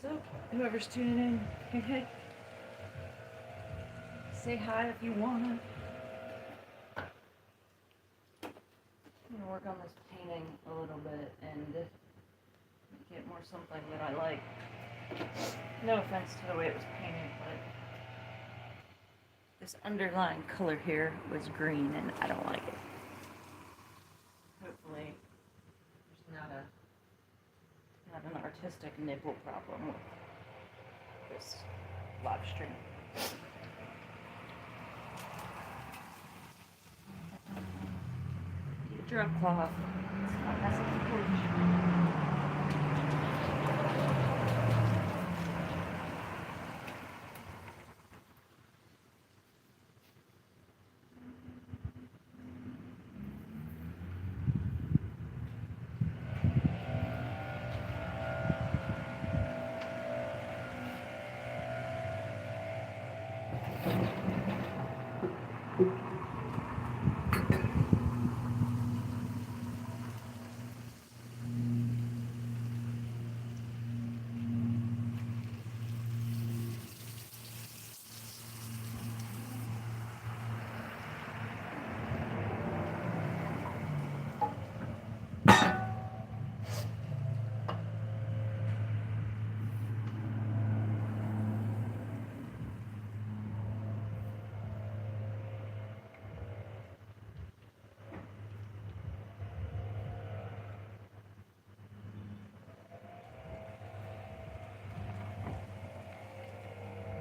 What's up? Whoever's tuning in, hey, hey. Say hi if you wanna. I'm gonna work on this painting a little bit and make it more something that I like. No offense to the way it was painted, but this underlying color here was green and I don't like it. Hopefully there's not an artistic nipple problem with this live stream. Drop cloth. It's not messing with the porch.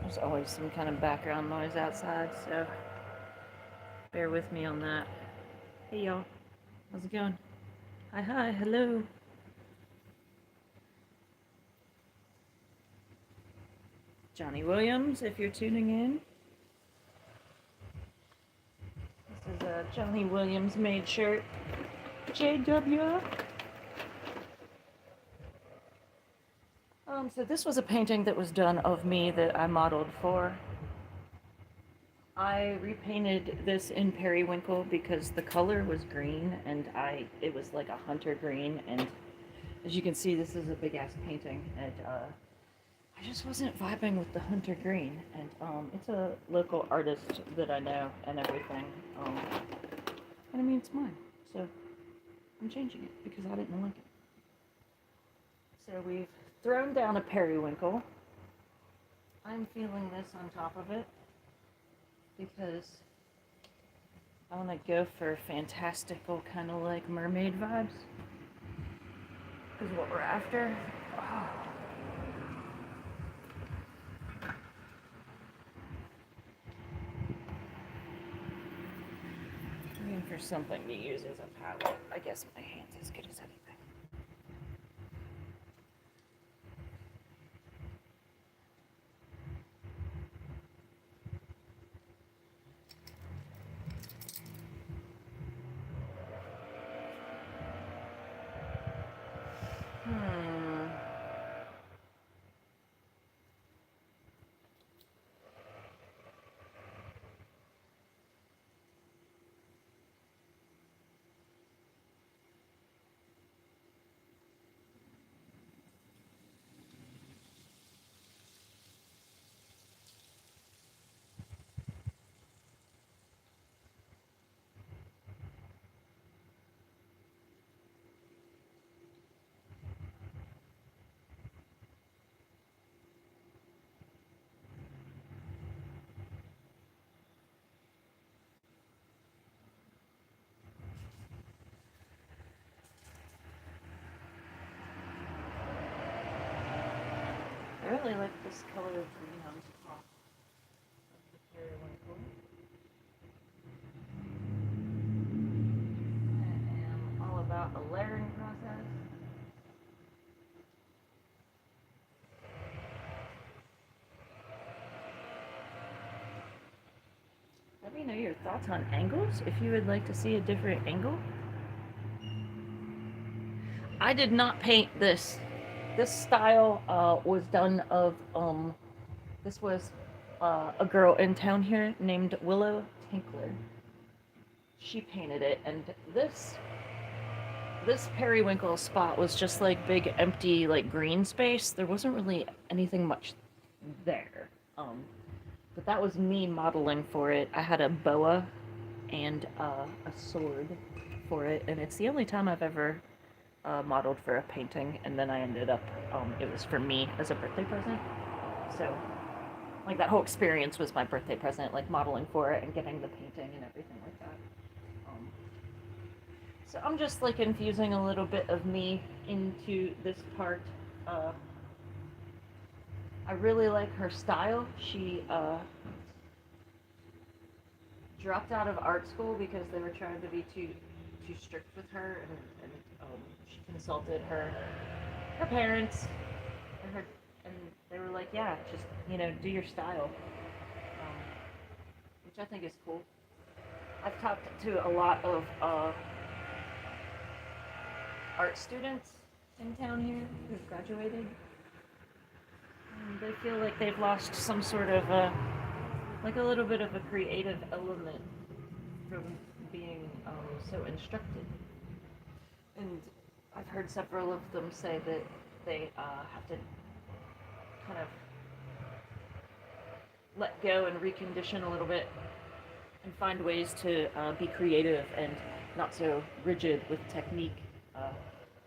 There's always some kind of background noise outside, so bear with me on that. Hey y'all, how's it going? Hi, hi, hello. Johnny Williams, if you're tuning in. This is a Johnny Williams made shirt. JW. So this was a painting that was done of me that I modeled for. I repainted this in periwinkle because the color was green and it was like a hunter green, and as you can see this is a big ass painting, and I just wasn't vibing with the hunter green, and it's a local artist that I know and everything, and I mean it's mine, so I'm changing it because I didn't like it. So we've thrown down a periwinkle. I'm feeling this on top of it because I want to go for fantastical kind of like mermaid vibes, is what we're after. Oh. Looking for something to use as a palette. I guess my hand's as good as anything. I really like this color of green on top of the periwinkle. I am all about a layering process. Let me know your thoughts on angles, if you would like to see a different angle. I did not paint this. This style was done of, this was a girl in town here named Willow Tinkler. She painted it, and this this periwinkle spot was just like big empty like green space. There wasn't really anything much there. But that was me modeling for it. I had a boa and a sword for it, and it's the only time I've ever modeled for a painting. And then I ended up, it was for me as a birthday present. So, like that whole experience was my birthday present, like modeling for it and getting the painting and everything like that. Um, so I'm just like infusing a little bit of me into this part. Uh, I really like her style. She dropped out of art school because they were trying to be too strict with her, and she consulted her parents and her, and they were like, yeah, just do your style, which I think is cool. I've talked to a lot of art students in town here who've graduated, and they feel like they've lost some sort of like a little bit of a creative element from being so instructed. And I've heard several of them say that they have to kind of let go and recondition a little bit and find ways to be creative and not so rigid with technique,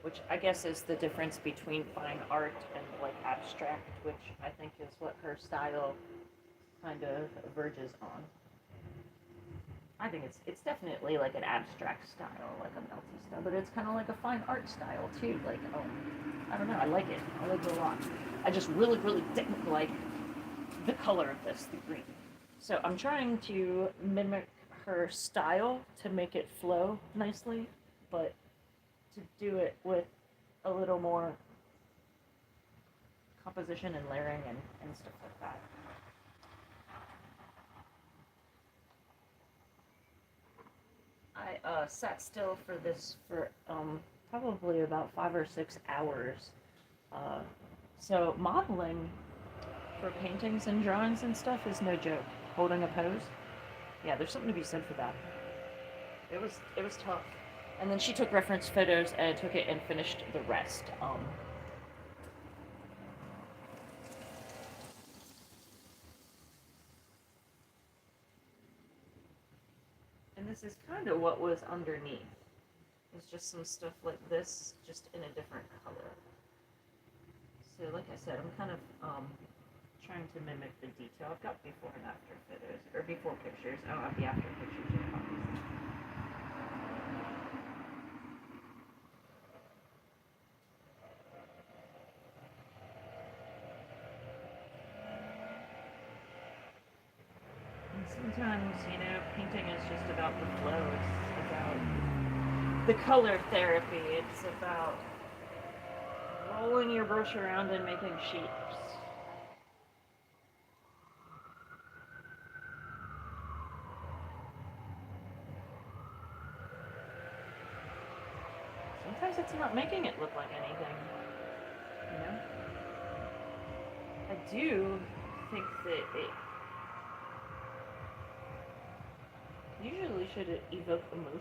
which I guess is the difference between fine art and like abstract, which I think is what her style kind of verges on. I think it's definitely like an abstract style, like a melty style, but it's kind of like a fine art style too. Like, I don't know, I like it. I like it a lot. I just really, really didn't like the color of this, the green. So I'm trying to mimic her style to make it flow nicely, but to do it with a little more composition and layering and stuff like that. I sat still for this for probably about 5 or 6 hours. Uh, so modeling for paintings and drawings and stuff is no joke. Holding a pose, yeah, there's something to be said for that. It was tough. And then she took reference photos and took it and finished the rest. And this is kind of what was underneath. It's just some stuff like this, just in a different color. So, like I said, I'm kind of trying to mimic the detail. I've got before and after photos, or before pictures. I don't have the after pictures yet, obviously. And sometimes, painting is just about the flow. It's about the color therapy. It's about rolling your brush around and making shapes. Sometimes it's not making it look like anything, you know? I do think that it usually should evoke emotion.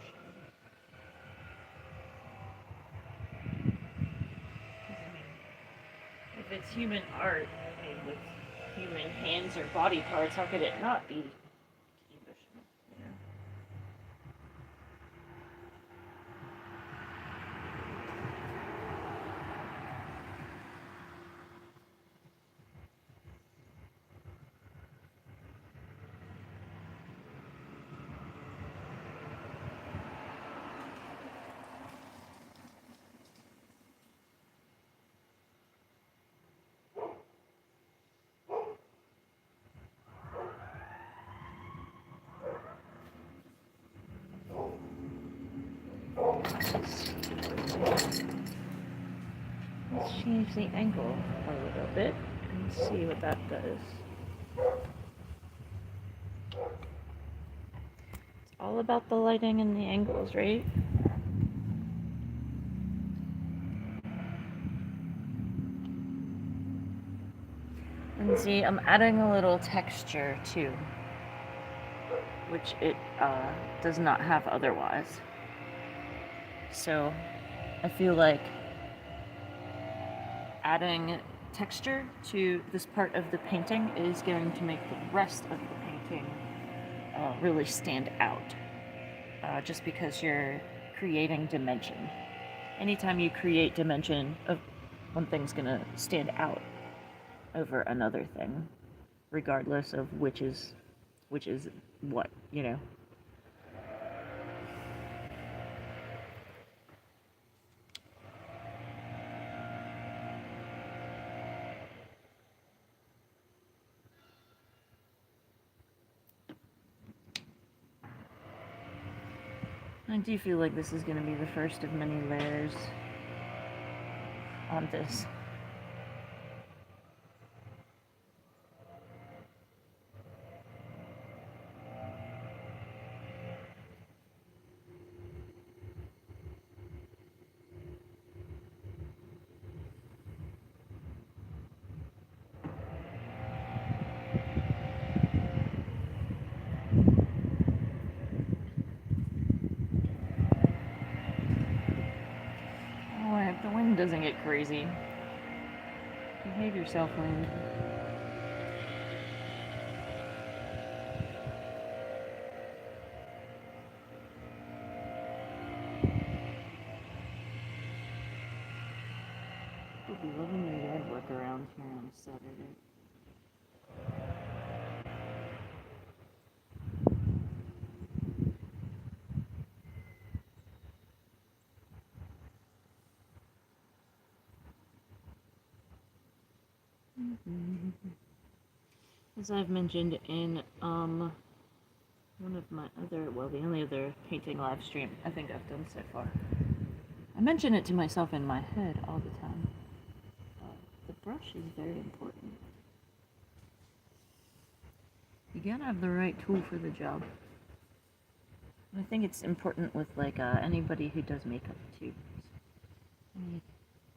I mean, if it's human art made with human hands or body parts, how could it not be emotional, you know? Let's change the angle a little bit and see what that does. It's all about the lighting and the angles, right? And see, I'm adding a little texture too, which it does not have otherwise. So I feel like adding texture to this part of the painting is going to make the rest of the painting really stand out. Just because you're creating dimension. Anytime you create dimension, one thing's gonna stand out over another thing, regardless of which is what, you know. I do feel like this is going to be the first of many layers on this. Oh, I hope the wind doesn't get crazy. Behave yourself, wind. People be loving their yard work around here on Saturday. As I've mentioned in one of my other, well, the only other painting live stream I think I've done so far, I mention it to myself in my head all the time. The brush is very important. You gotta have the right tool for the job. I think it's important with like anybody who does makeup too.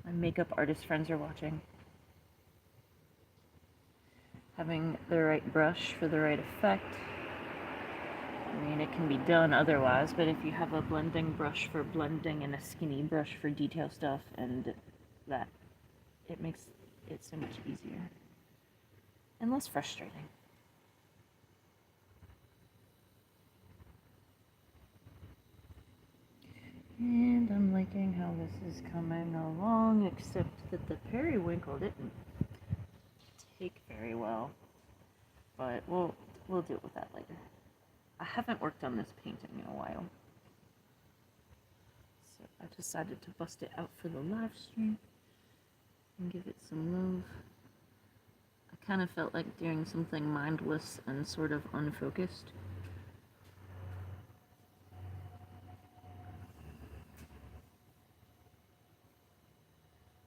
My makeup artist friends are watching. Having the right brush for the right effect. I mean, it can be done otherwise, but if you have a blending brush for blending and a skinny brush for detail stuff, and that, it makes it so much easier and less frustrating. And I'm liking how this is coming along, except that the periwinkle didn't take very well. But we'll deal with that later. I haven't worked on this painting in a while, so I decided to bust it out for the live stream and give it some love. I kind of felt like doing something mindless and sort of unfocused.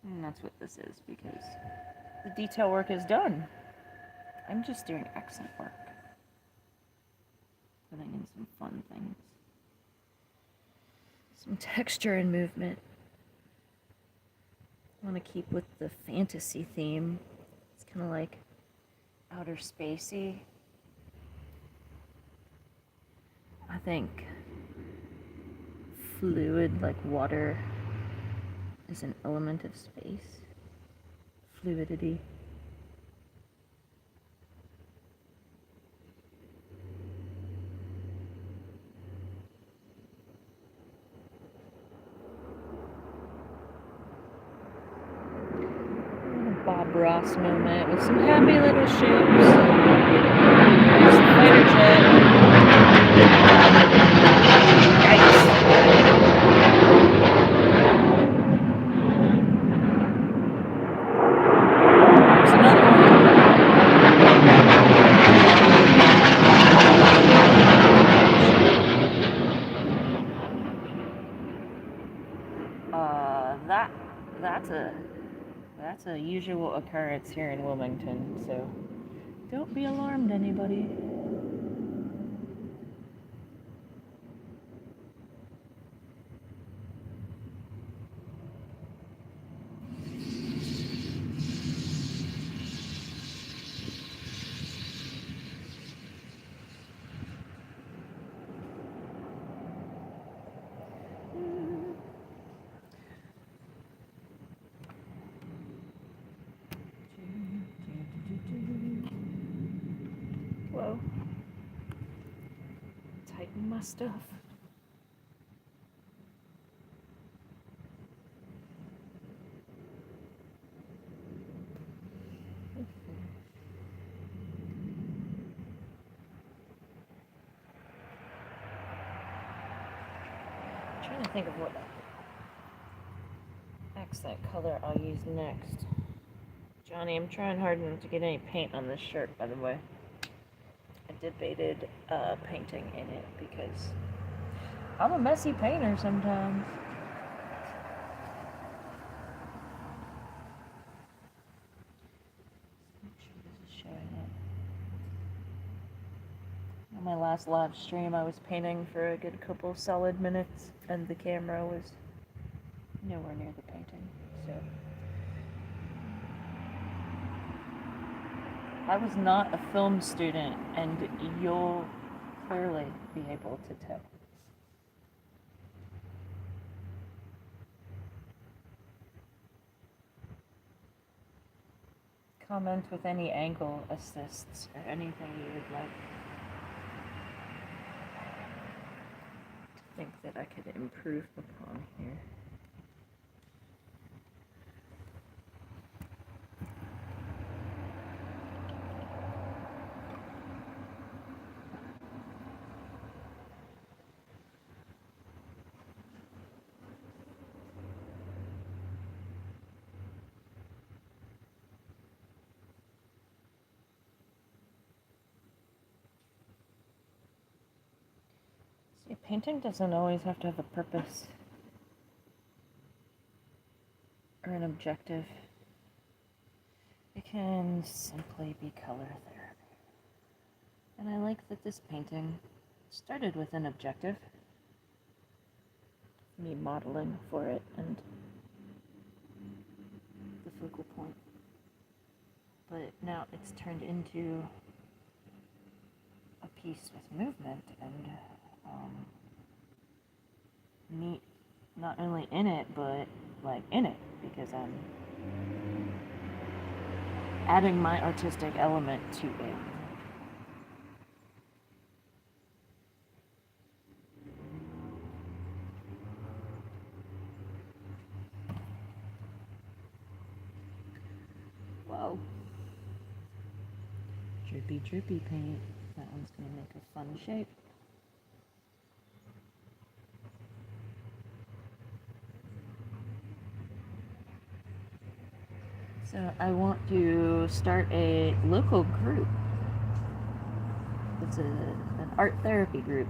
And that's what this is, because the detail work is done. I'm just doing accent work. Putting in some fun things. Some texture and movement. I want to keep with the fantasy theme. It's kind of like outer spacey. I think fluid, like water, is an element of space. Fluidity. Bob Ross moment with some happy little ships. There's the fighter jet. Yikes. There's another one. That's a usual occurrence here in Wilmington, so don't be alarmed, anybody. Whoa. Tighten my stuff. I'm trying to think of what accent color I'll use next. Johnny, I'm trying hard not to get any paint on this shirt, by the way. I debated painting in it because I'm a messy painter sometimes. Make sure this is showing up. On my last live stream, I was painting for a good couple solid minutes, and the camera was nowhere near the painting, so... I was not a film student, and you'll clearly be able to tell. Comment with any angle assists or anything you would like. I think that I could improve upon here. See, painting doesn't always have to have a purpose or an objective. It can simply be color therapy. And I like that this painting started with an objective. Me modeling for it and the focal point. But now it's turned into a piece with movement and me not only in it, but like in it, because I'm adding my artistic element to it. Whoa. Drippy, drippy paint. That one's gonna make a fun shape. So I want to start a local group. It's an art therapy group.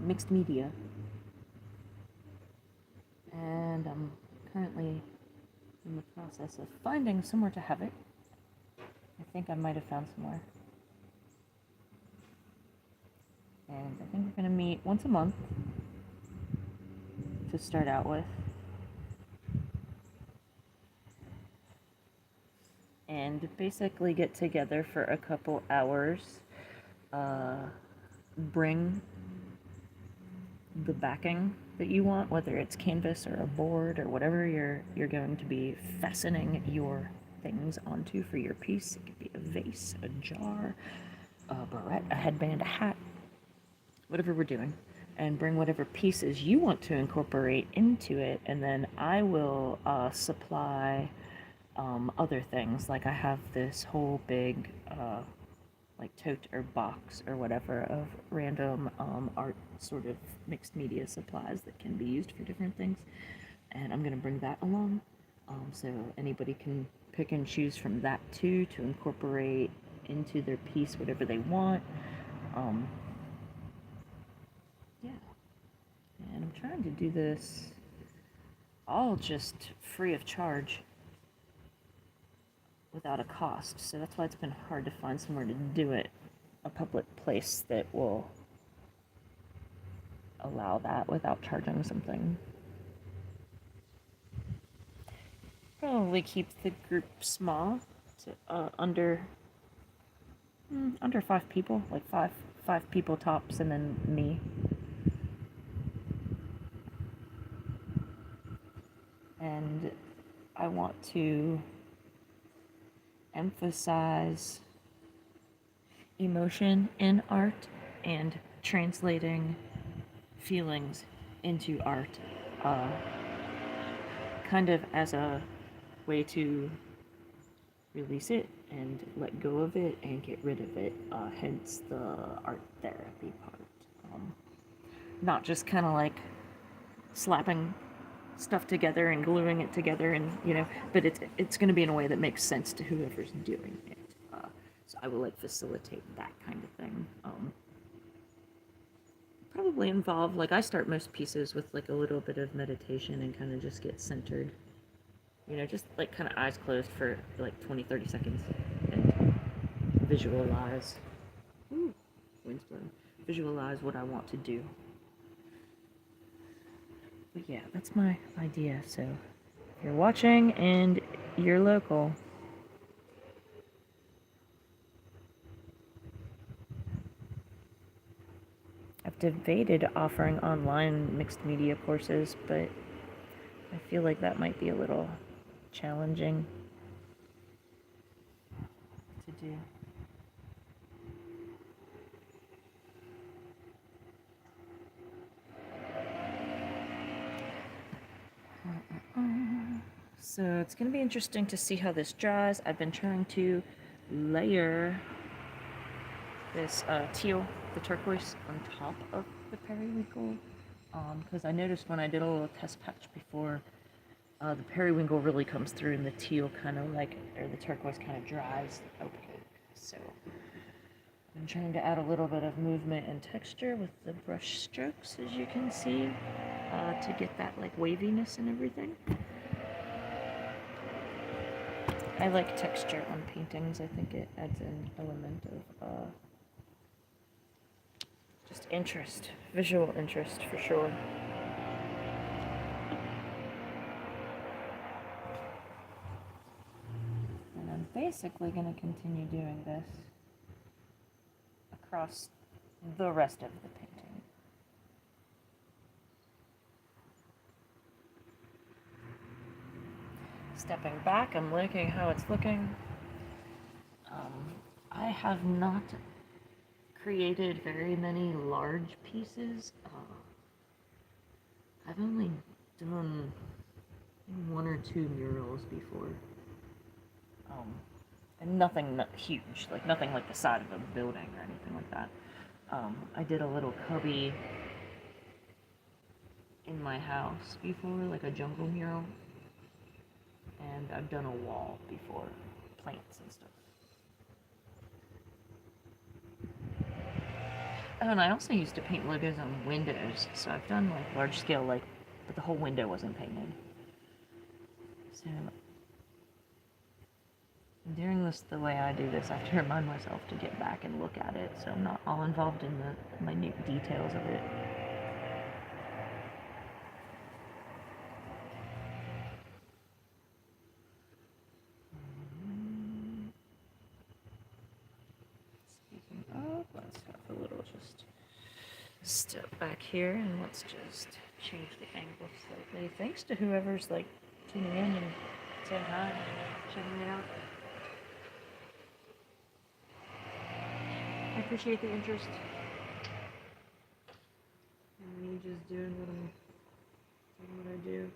Mixed media. And I'm currently in the process of finding somewhere to have it. I think I might have found somewhere. And I think we're going to meet once a month to start out with. And basically get together for a couple hours. Bring the backing that you want, whether it's canvas or a board or whatever you're going to be fastening your things onto for your piece. It could be a vase, a jar, a barrette, a headband, a hat, whatever we're doing, and bring whatever pieces you want to incorporate into it, and then I will supply other things. Like I have this whole big like tote or box or whatever of random art sort of mixed media supplies that can be used for different things, and I'm going to bring that along, so anybody can pick and choose from that too to incorporate into their piece whatever they want. Yeah, and I'm trying to do this all just free of charge without a cost, so that's why it's been hard to find somewhere to do it, a public place that will allow that without charging something. Probably keep the group small, to under 5 people, like five people tops, and then me. And I want to emphasize emotion in art and translating feelings into art, uh, kind of as a way to release it and let go of it and get rid of it, hence the art therapy part. Um, Not just kind of like slapping stuff together and gluing it together, and but it's going to be in a way that makes sense to whoever's doing it. So I will like facilitate that kind of thing. Probably involve, like, I start most pieces with like a little bit of meditation and kind of just get centered. Just like kind of eyes closed for like 20-30 seconds and visualize. Ooh, wind's blowing. Visualize what I want to do. But yeah, that's my idea. So if you're watching and you're local, I've debated offering online mixed media courses, but I feel like that might be a little challenging to do. So it's going to be interesting to see how this dries. I've been trying to layer this teal, the turquoise, on top of the periwinkle, because I noticed when I did a little test patch before, the periwinkle really comes through and the teal kind of like, or the turquoise kind of dries opaque. So I'm trying to add a little bit of movement and texture with the brush strokes, as you can see, to get that like waviness and everything. I like texture on paintings. I think it adds an element of just interest, visual interest for sure. And I'm basically going to continue doing this across the rest of the painting. Stepping back, I'm looking how it's looking. I have not created very many large pieces. I've only done 1 or 2 murals before. And nothing huge, like nothing like the side of a building or anything like that. I did a little cubby in my house before, like a jungle mural. And I've done a wall before, plants and stuff. Oh, and I also used to paint logos on windows, so I've done like large scale, like, but the whole window wasn't painted. So doing this the way I do this, I have to remind myself to get back and look at it, so I'm not all involved in the minute details of it. Speaking of, let's have a little just step back here and let's just change the angle slightly. Thanks to whoever's like tuning in and saying hi and checking it out. I appreciate the interest in me just doing what I do.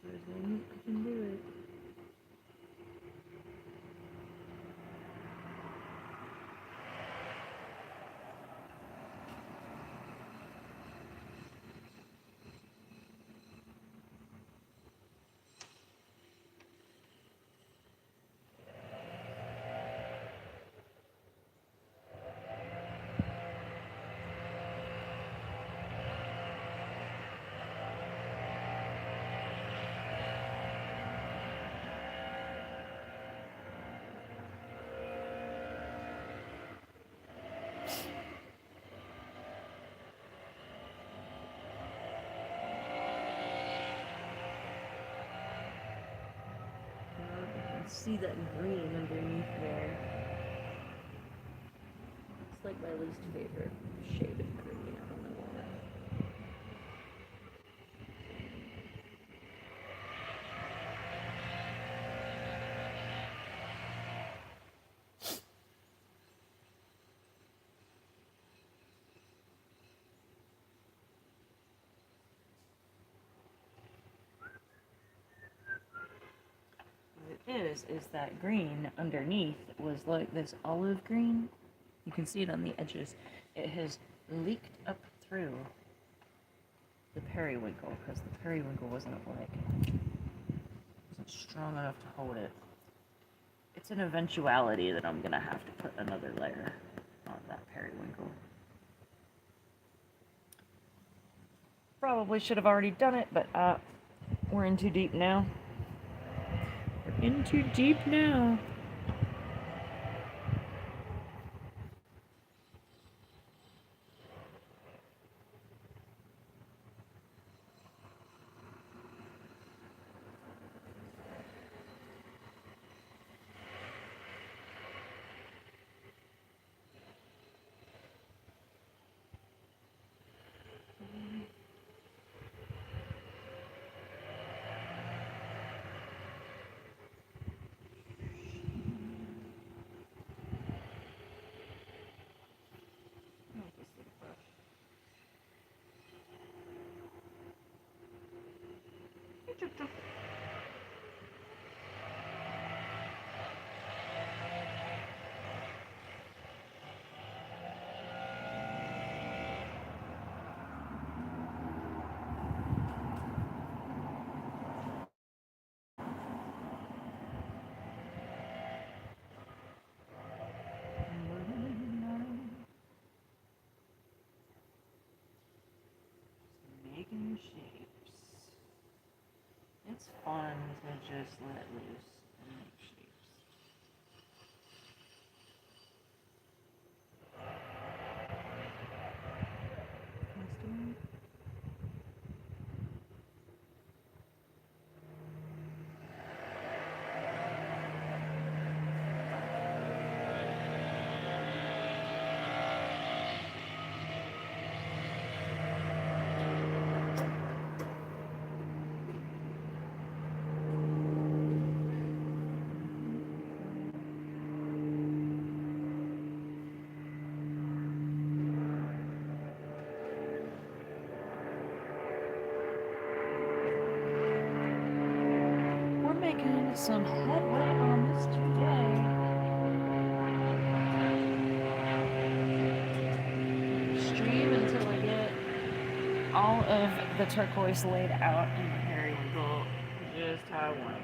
For as long as I can do it. See that green underneath there. It's like my least favorite shade of green. I don't know why. is that green underneath was like this olive green. You can see it on the edges. It has leaked up through the periwinkle because the periwinkle wasn't strong enough to hold it. It's an eventuality that I'm gonna have to put another layer on that periwinkle. Probably should have already done it, but we're in too deep now. We're in too deep now. Making shapes. It's fun to just let loose and make shapes. We're making some headway on this today. Stream until I get all of the turquoise laid out in the periwinkle just how I want it.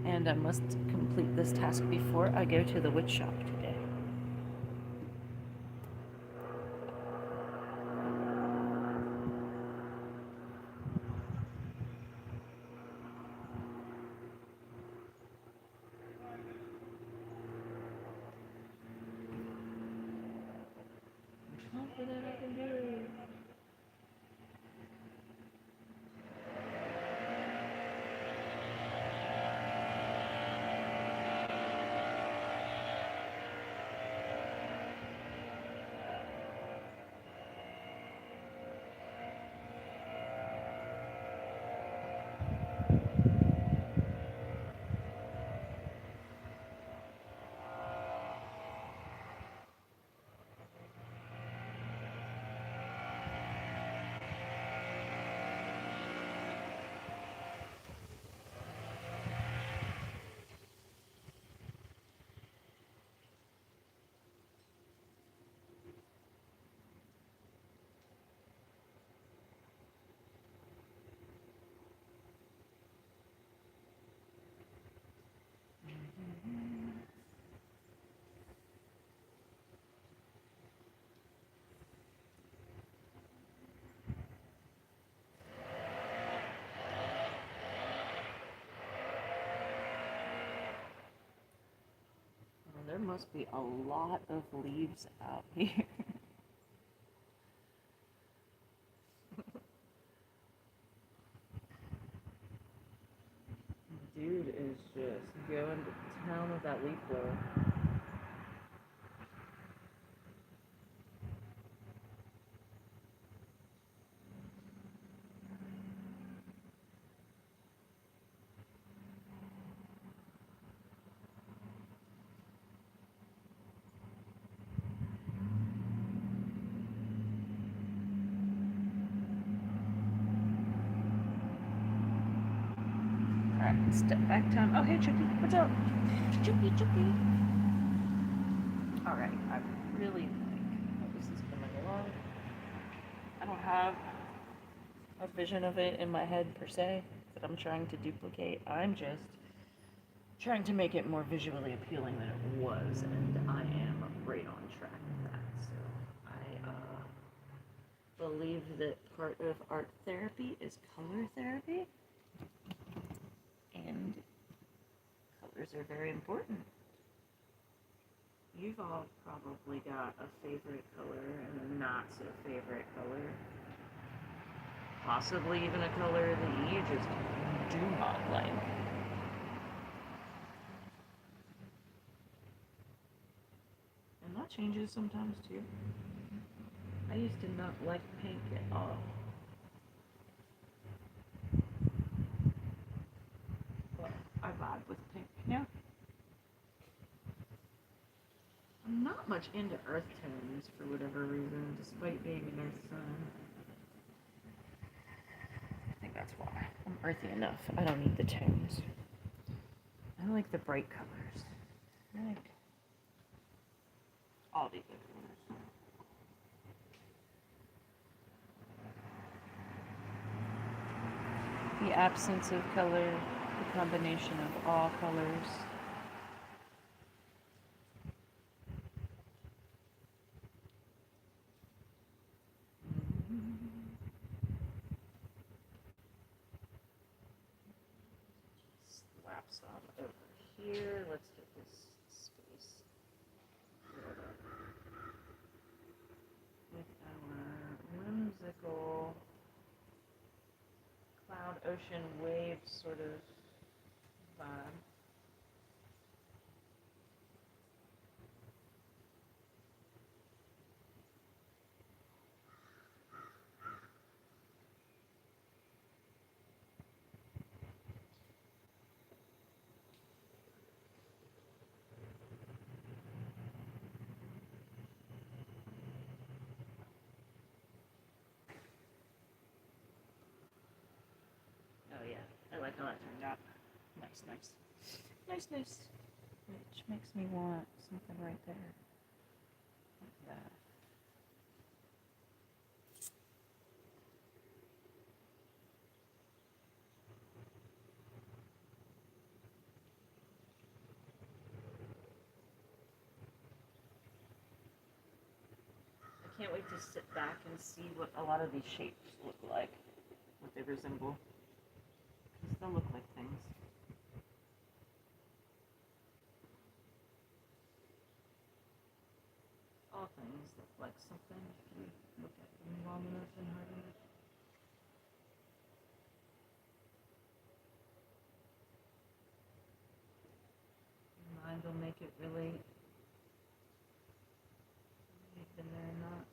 And I must complete this task before I go to the wood shop today. I'm confident I can do it. Well, there must be a lot of leaves out here. Dude is just going to town with that leaf blower. step back time. Oh, hey, Chucky, what's up? Chucky. All right, I really like how this is coming along. I don't have a vision of it in my head per se that I'm trying to duplicate. I'm just trying to make it more visually appealing than it was, and I am right on track with that. So I believe that part of art therapy is color therapy, and colors are very important. You've all probably got a favorite color and a not so favorite color. Possibly even a color that you just do not like. And that changes sometimes too. I used to not like pink at all. But I vibe with pink now. I'm not much into earth tones for whatever reason, despite being an earth sign. I think that's why. I'm earthy enough. I don't need the tones. I like the bright colors. I like all the good colors. The absence of color, the combination of all colors. Slap some over here. Let's get this space filled up with our whimsical cloud, ocean, wave sort of vibe. Oh yeah, I like how that turned out. Nice. Which makes me want something right there. Like that. I can't wait to sit back and see what a lot of these shapes look like, what they resemble. Because they'll look like things. All things look like something if you look at them long enough and hard enough. Your mind will make it relate. You've been there or not.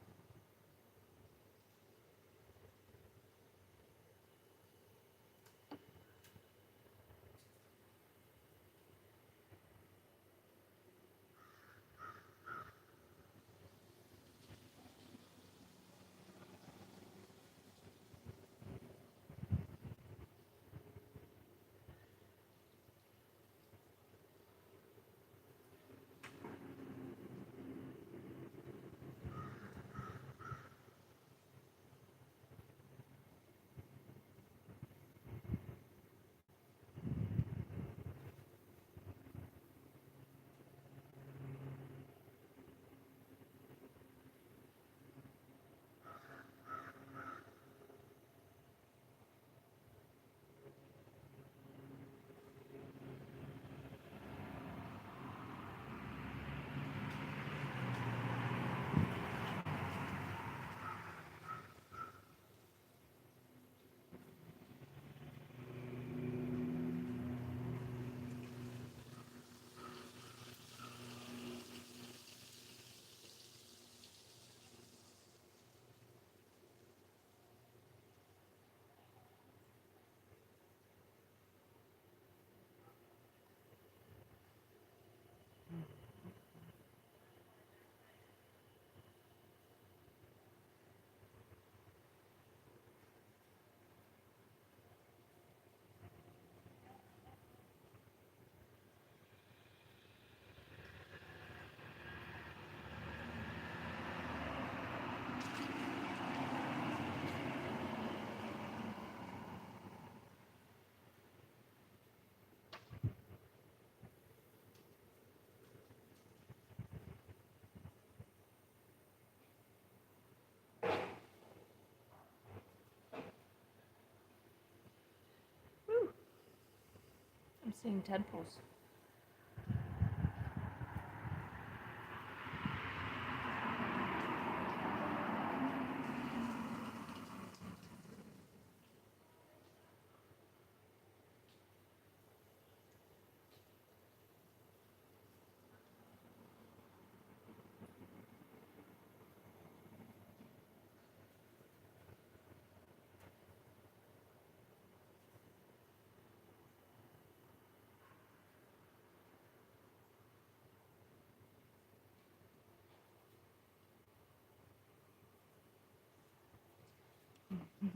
I'm seeing tadpoles. I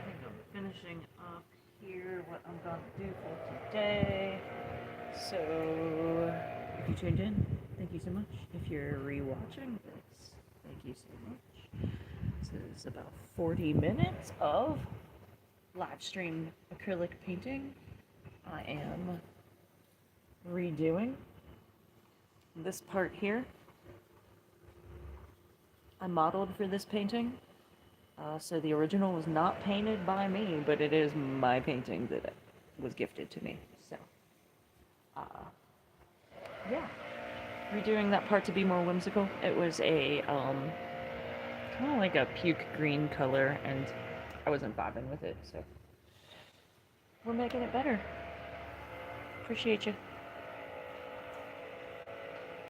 think I'm finishing up here what I'm going to do for today. So, if you tuned in, thank you so much. If you're rewatching this, thank you so much. This is about 40 minutes of live stream acrylic painting. I am redoing this part here. I modeled for this painting. So the original was not painted by me, but it is my painting that was gifted to me. So, yeah, redoing that part to be more whimsical. It was a kind of like a puke green color, and I wasn't vibing with it. So we're making it better. Appreciate you.